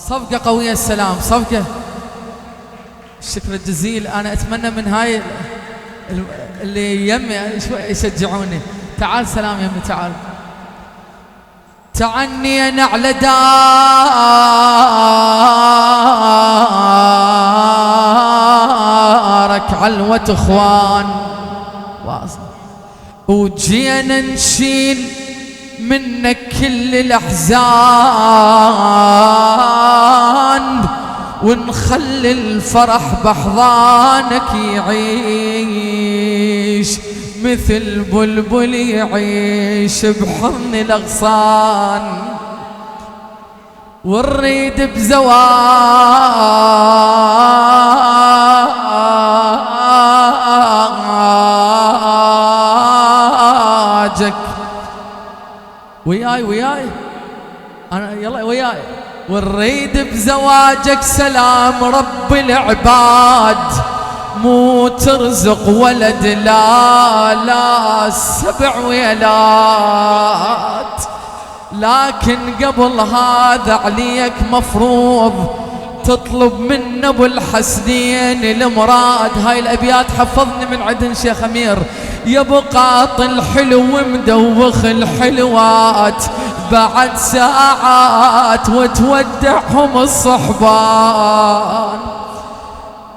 صفقة قوية السلام، صفقة. الشكر الجزيل. أنا أتمنى من هاي اللي يمي شوي يشجعوني. تعال سلام يمي، تعال. تعني أنا على دارك علوة اخوان واصل، وجينا نشيل منك كل الأحزان، ونخلي الفرح بأحضانك يعيش، مثل بلبل يعيش بحضن الأغصان، ونريد بزواجك وياي أنا يلا وياي، ونريد بزواجك سلام رب العباد، مو ترزق ولد لا 7 ويلات، لكن قبل هذا عليك مفروض تطلب من ابو الحسنين المراد. هاي الابيات حفظني من عندن شيخ امير. يا بقاط الحلو مدوخ الحلوات، بعد ساعات وتودعهم الصحبان،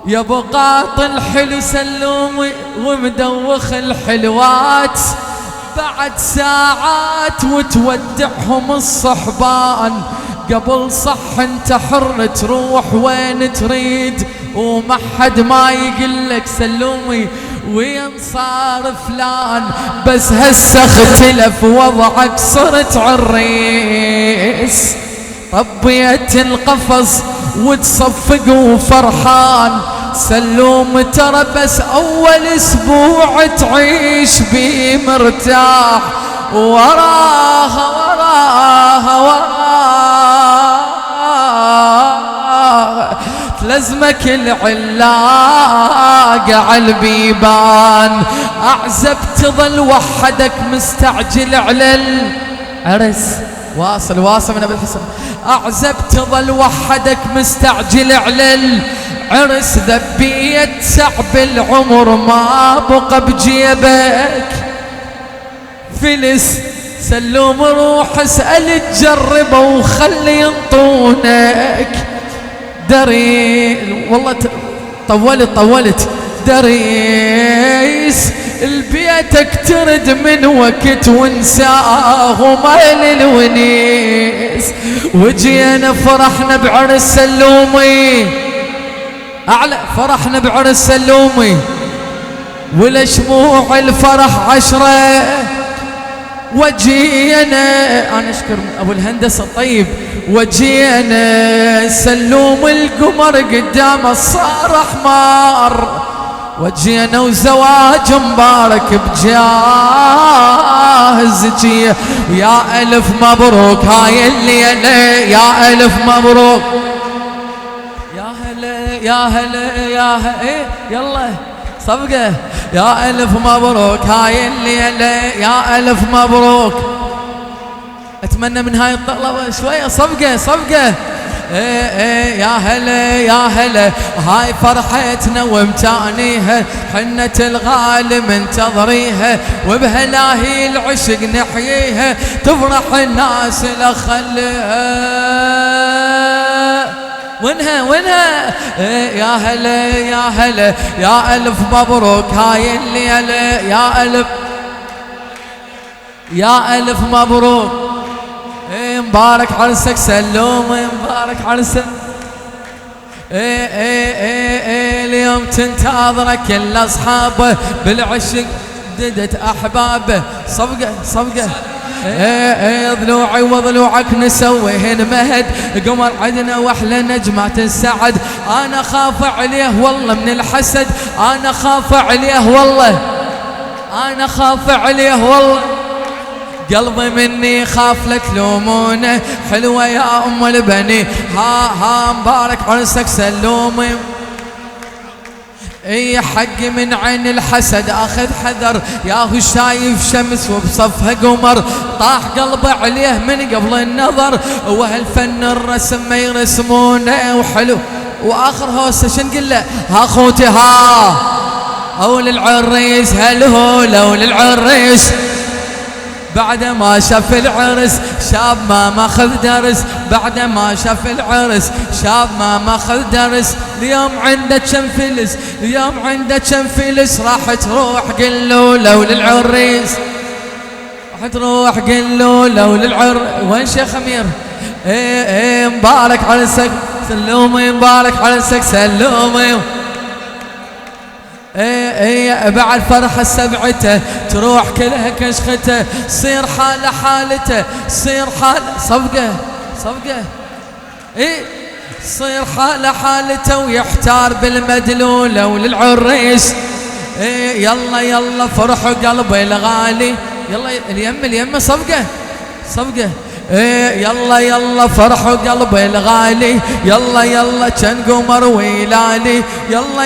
يا بقاط الحلو سلومي ومدوخ الحلوات، بعد ساعات وتودعهم الصحبان، قبل صح انت حر تروح وين تريد، وما حد ما يقلك سلومي وين صار فلان، بس هسه اختلف وضعك صرت عريس، ربيت القفص وتصفق وفرحان، سلوم ترى بس اول اسبوع تعيش بيه مرتاح، وراها تلزمك العلاقة عالبيبان، اعزب تظل وحدك مستعجل على العرس. واصل من ابو الحسن. اعزب تظل وحدك مستعجل على العرس، ذبيت سعب العمر ما بقى بجيبك فلس، سلوم روح اسأل تجربه وخلي ينطونك دري، والله طولت دريس، البيتك ترد من وقت وانساه ومال الونيس، وجينا فرحنا بعرس سلومي اعلى، فرحنا بعرس سلومي ولشموع الفرح 10، وجينا انا اشكر ابو الهندسه الطيب، وجينا سلوم القمر قدامه صار احمر، وجينا وزواج مبارك بجاهز، ويا الف مبروك هاي الليله، يا الف مبروك، يا هلا يلا صفقه، يا الف مبروك هاي الليله، يا الف مبروك. اتمنى من هاي الطلبه شويه صفقه. يا هلا هاي فرحتنا وامتانيها، حنة الغالي منتظريها، وبهلاهي العشق نحييها، تفرح الناس لخليها. وينها يا هلا يا الف مبروك هاي الليله، يا الف مبروك. مبارك عرسك سلوم، مبارك عرسك. اليوم تنتظرك كل اصحابه بالعشق ددت احبابه، صفقه ضلوعي وضلوعك نسويهن مهد، قمر عدنا واحلى نجمات السعد، انا خاف عليه والله من الحسد، انا خاف عليه والله، انا خاف عليه والله، قلبي مني خاف لك لومونه، حلوة يا ام البني، ها مبارك عرسك سلومي. اي حق من عين الحسد اخذ حذر، ياهو شايف شمس وبصفها قمر، طاح قلبه عليه من قبل النظر، وهالفن الرسم ما يرسمونه وحلو. واخر هوسه شنقول له؟ ها خوتي ها او للعريس، هل هو لو للعريس بعد ما شاف العرس شاب ما ماخذ درس، بعد ما شاف العرس شاب ما ماخذ درس، اليوم عنده كم فلس، اليوم عنده كم فلس، راح تروح قل له لو للعريس، راح تروح قل له لو وين شيخ امير؟ ايه مبارك عرسك سلومي، مبارك عرسك سلومي. ايه بعد فرحة سبعته تروح كلها كشخته، صير حالة حالته، صير حالة صفقة ايه، صير حالة حالته، ويحتار بالمدلولة وللعريس. ايه يلا فرحوا قلبي الغالي، يلا اليم صفقة ايه يلا فرحوا قلبي الغالي، يلا كان قمر ويلالي، يلا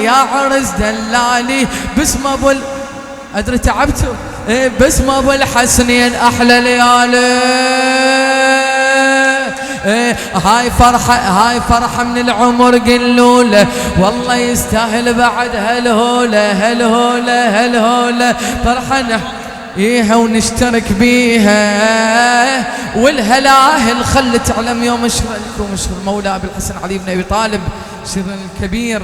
يا عرس دلالي، باسم ابو ادري تعبتوا ايه، باسم ابو الحسنين احلى ليالي. ايه هاي فرحة من العمر قلوله، والله يستاهل بعد هالهولة فرحة ايها ونشترك بيها، والهلاهل خلت تعلم يوم الشهر لكم الشهر مولى ابي الحسن علي بن ابي طالب شر الكبير.